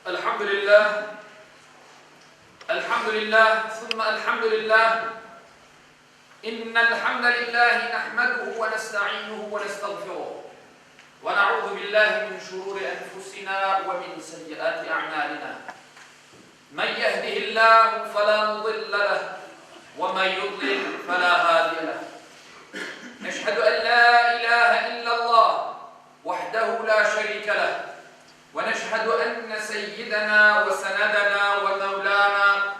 الحمد لله ثم الحمد لله إن الحمد لله نحمده ونستعينه ونستغفره ونعوذ بالله من شرور أنفسنا ومن سيئات أعمالنا من يهده الله فلا مضل له ومن يضلل فلا هادي له نشهد أن لا إله إلا الله وحده لا شريك له ونشهد أن سيدنا وسندنا ومولانا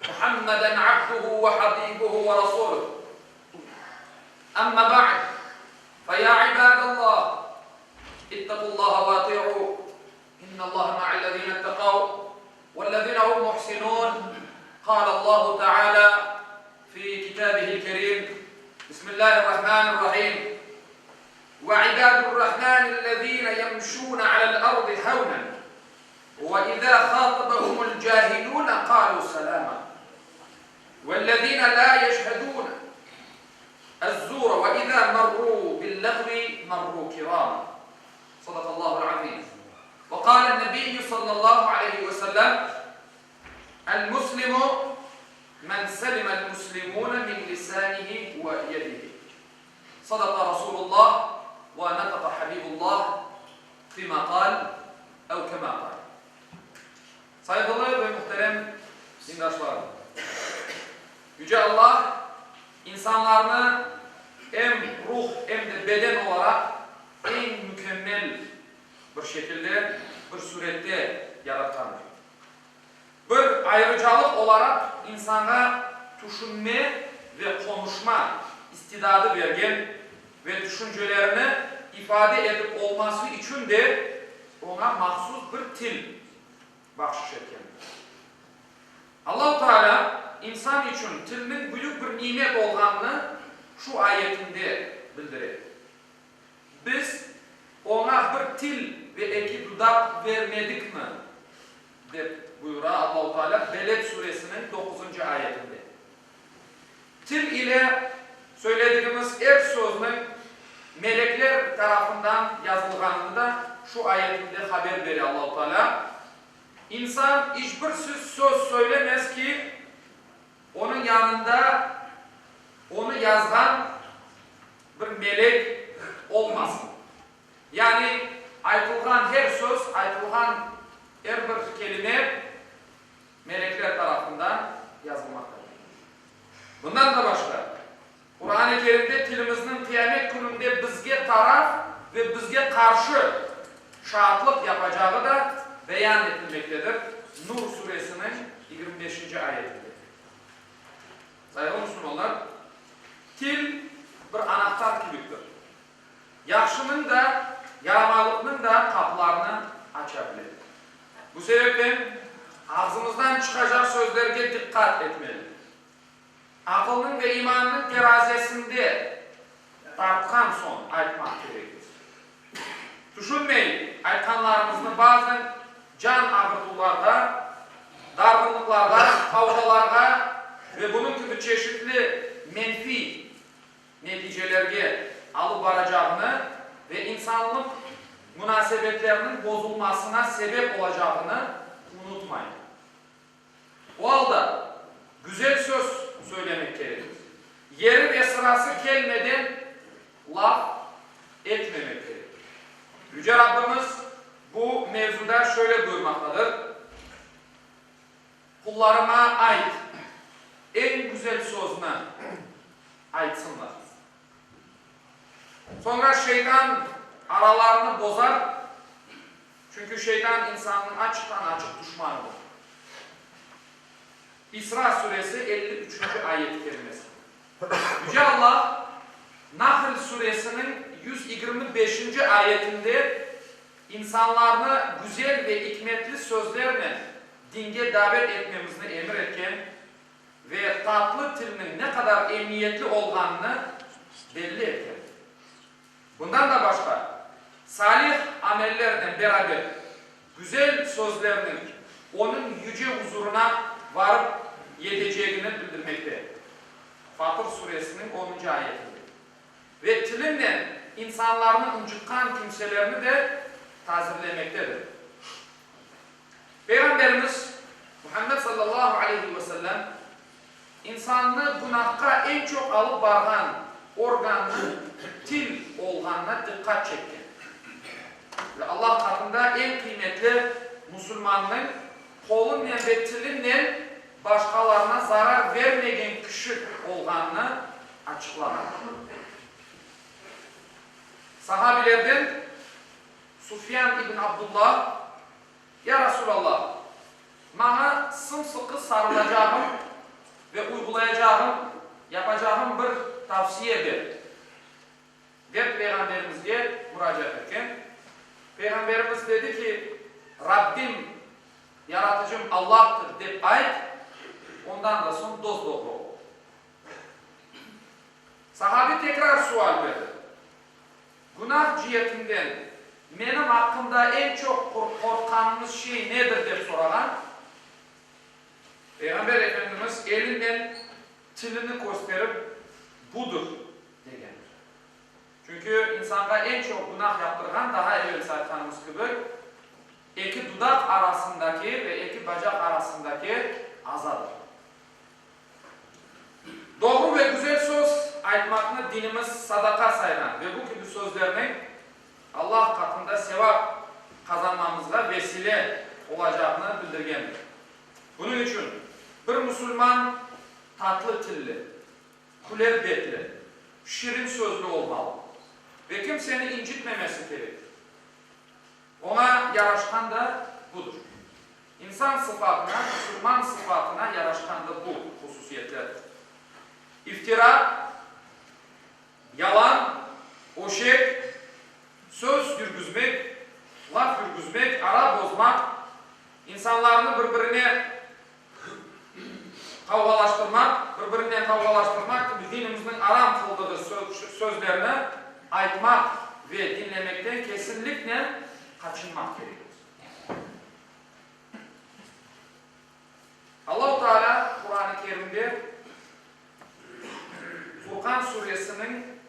محمدا عبده وحبيبه ورسوله أما بعد فيا عباد الله اتقوا الله واطيعوا إن الله مع الذين اتقوا والذين هم محسنون قال الله تعالى في كتابه الكريم بسم الله الرحمن الرحيم وعباد الرحمن الذين يمشون على الأرض هونا وإذا خاطبهم الجاهلون قالوا سلاما والذين لا يشهدون الزور وإذا مروا باللغو مروا كراما صدق الله العظيم وقال النبي صلى الله عليه وسلم المسلم من سلم المسلمون من لسانه ويده صدق رسول الله ونطق حبيب الله فيما قال أو كما قال. Saygılı ve muhterem dindaşlar, Yüce Allah insanlarını hem ruh hem de beden olarak en mükemmel bir şekilde, bir surette yaratkandır. Bir ayrıcalık olarak insana düşünme ve konuşma istidadı vergen ve düşüncelerini ifade edip olması için de ona mahsus bir til bahşiş etken. Allah-u Teala insan için tilinin büyük bir nimet olduğunu şu ayetinde bildirir. Biz ona bir til ve iki dudak vermedik mi? De buyuruyor Allah-u Teala Beled suresinin 9. ayetinde. Til ile söylediğimiz her sözün melekler tarafından yazılganını da şu ayetinde haber veriyor Allah-u Teala. İnsan hiçbir söz söylemez ki onun yanında onu yazgan bir melek olmasın. Yani aytılgan her söz, aytılgan her bir kelime melekler tarafından yazılmaktadır. Bundan da başka Kur'an-ı Kerim'de tilimizin kıyamet gününde bizge taraf ve bizge karşı şahitlik yapacağı da beyan edilmektedir. Nur suresinin 25. ayetinde. Saygılı Müslümanlar, til bir anahtar gibidir. Yaxşının da, yaramalıkның da kapılarını açabilir. Bu sebepten ağzımızdan çıkacak sözlerge dikkat etmeli. Akılın ve imanın terazisinde tartkan son aytmak gerekir. Düşünmeyin, aytkanlarımızın bazen can ağrıtılarda, dargınlıklarda, kavgalarda ve bunun gibi çeşitli menfi neticelerge alıp varacağını ve insanlık münasebetlerinin bozulmasına sebep olacağını unutmayın. O halde güzel söz söylemek gerekir. Yeri ve sırası gelmeden laf etmemek gerekir. Yüce Rabbimiz bu mevzuda şöyle buyurmaktadır. Kullarıma ait en güzel sözünü aytsınlar. Sonra şeytan aralarını bozar. Çünkü şeytan insanın açıktan açık düşmanıdır. İsra suresi 53. ayet-i kerimesi. Yüce Allah Nahl suresinin 125. ayetinde insanlarını güzel ve hikmetli sözlerle dinge davet etmemizni emir etken ve tatlı tilinin ne kadar emniyetli olduğunu belli etken. Bundan da başka salih amellerden beraber güzel sözlerinin onun yüce huzuruna varıp yeteceğini bildirmekte. Fatır suresinin 10. ayetinde. Ve tilinle insanların incitkan kimselerini de tazirlemektedir. Peygamberimiz Muhammed sallallahu aleyhi ve sellem insanını günahka en çok alıp bargan organı til olğanına dikkat çekti. Ve Allah katında en kıymetli Müslümanın kolun ve tilinle başkalarına zarar vermegen kişi olğanını açıkladı. Sahabilerden Sufyan ibn Abdullah, ya Resulallah, bana sımsıkı sarılacağım ve uygulayacağım, yapacağım bir tavsiye ver. Ve Peygamberimizge müracaat etken, Peygamberimiz dedi ki, Rabbim, yaratıcım Allah'tır deyip ayet, ondan da son dost doğru ol. Sahabi tekrar sual verdi. Günah cihetinden benim hakkımda en çok korkanınız şey nedir diye soran, Peygamber Efendimiz elinden tilini gösterip budur degan. Çünkü insana en çok günah yaptıran daha evvel saytığımız gibi iki dudak arasındaki ve iki bacak arasındaki azadır. Doğru ve güzel söz aytmakını dinimiz sadaka sayılan ve bu gibi sözlerinin Allah katında sevap kazanmamızda vesile olacağını bildirgendir. Bunun için bir Müslüman tatlı tilli, kuler betli, şirin sözlü olmalı ve kimsenin incitmemesi gerek. Ona yaraşkan da budur. İnsan sıfatına, Müslüman sıfatına yaraşkan da bu hususiyetlerdir. İftira, yalan, oşek, söz yürgüzmek, laf yürgüzmek, ara bozmak, insanlarını birbirine kavgalaştırmak, birbirinden kavgalaştırmak gibi dinimizin aram kıldığı sözlerini aytmak ve dinlemekten kesinlikle kaçınmak gerekir. Allah-u Teala Kur'an-ı Kerim'de Furkan suresinin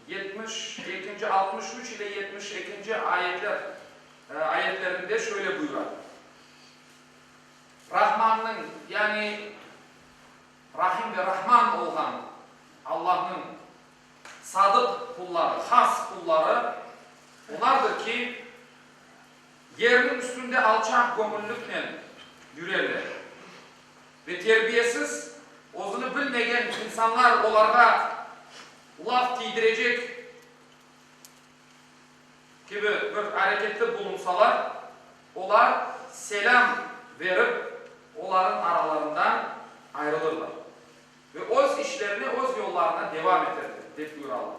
72. 63 ile 72. ayetlerinde şöyle buyurar. Rahman'ın yani Rahim ve Rahman olan Allah'ın sadık kulları, has kulları onlardır ki yerinin üstünde alçak gönüllükle yürürler. Ve terbiyesiz, ozunu bilmeyen insanlar onlara laf giydirecek gibi bir harekette bulunsalar, onlar selam verip onların aralarından ayrılırlar. Ve öz işlerini, öz yollarına devam ederler. Buyuralım.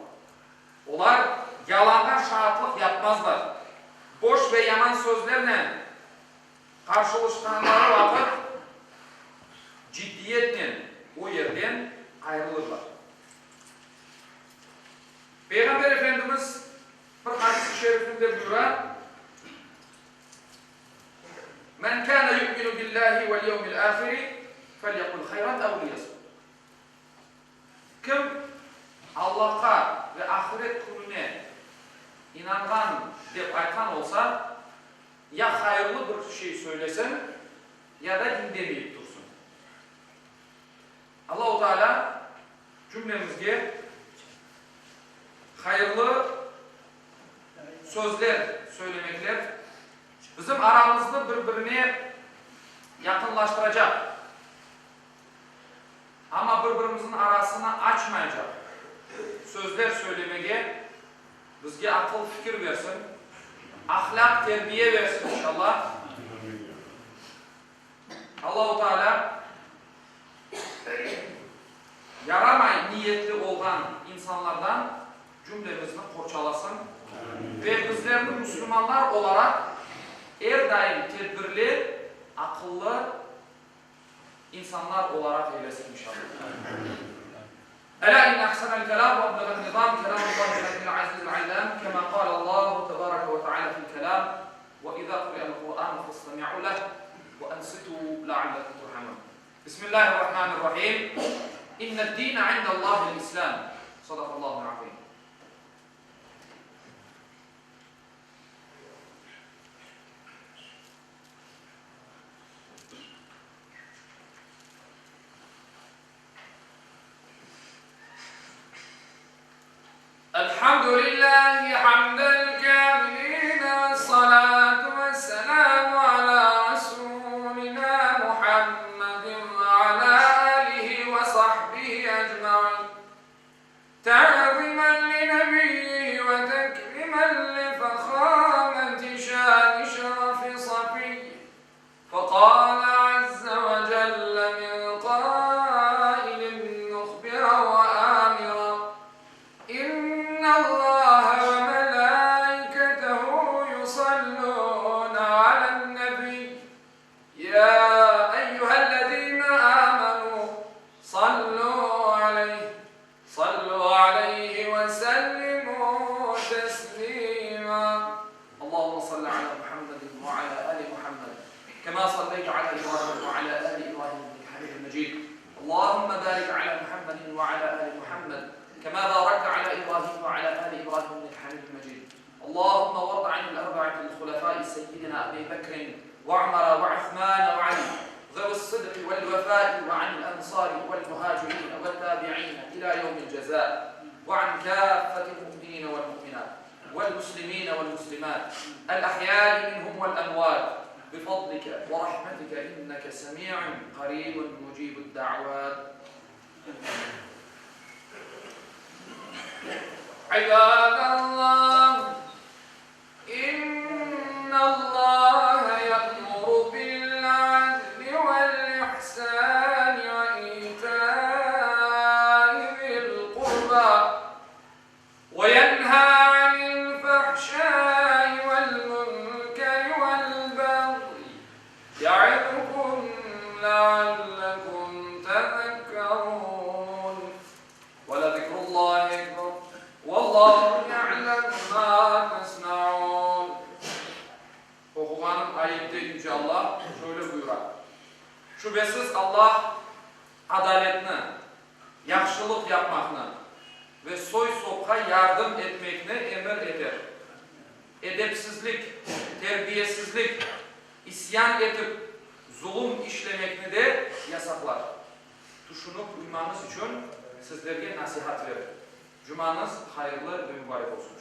Onlar yalandan şahitlik yapmazlar. Boş ve yaman sözlerle karşılaştıkları vakit ciddiyetle o yerden ayrılırlar. Peygamber Efendimiz bir hadis-i şerifinde buyuran Men kana yu'minu billahi vel yevmil ahiri felyekul hayran ev liyasmut. Kim Allah'a ve ahiret gününe inangan dep aytan olsa ya hayırlı bir şey söylesin ya da dinlemeyip dursun. Allah-u Teala cümlemizge hayırlı sözler söylemekler bizim aramızda birbirine yakınlaştıracak ama birbirimizin arasını açmayacak sözler söylemeye bizge akıl fikir versin, ahlak terbiye versin inşallah. Allah-u Teala yaramay niyetli olan insanlardan cümlemizni korçalasın ve bizlerini Müslümanlar olarak her daim tedbirli, akıllı insanlar olarak eylesin inşallah. Ela inne ahsanel kelam ve ablagan nizam kelamullahi rabbil azizil allam kema kâle Allahu tebareke ve teala fil kelam ve izâ kuriyel Kur'an fastami'u leh ve ansitû la'allakum turhamun. Bismillahirrahmanirrahim. İnned dîne indellâhil islam. Sadakallahu azîm. تسليما. اللهم صل على محمد وعلى آل محمد كما صليت على إبراهيم وعلى آل إبراهيم إنك حميد مجيد. اللهم بارك على محمد وعلى آل محمد كما باركت على إبراهيم وعلى آل إبراهيم إنك حميد مجيد. اللهم وارض عن الأربعة الخلفاء سيدنا أبي بكر وعمر وعثمان وعلي ذوي الصدق والوفاء، وعن الأنصار والمهاجرين والتابعين إلى يوم الجزاء، وعن كافة المؤمنين والمؤمنات والمسلمين والمسلمات الأحياء منهم والأموات بفضلك ورحمتك إنك سميع قريب مجيب الدعوات. عباد الله، إن الله يأمر بالعدل والإحسان وإيتاء ذي القربى وينهى عن الفحشاء والمنكر والبغي يعظكم لعلكم تذكرون. ولذكر الله أكبر والله يعلم ما تصنعون. Okuğanın ayette Yüce Allah şöyle buyurar. Şüphesiz Allah adaletini, yaxşılık yapmakını ve soy sopa yardım etmekini emir eder. Edepsizlik, terbiyesizlik, isyan edip zulüm işlemekini de yasaklar. Düşünüp uymanız için sizlerge nasihat verir. Cumanız hayırlı ve mübarek olsun.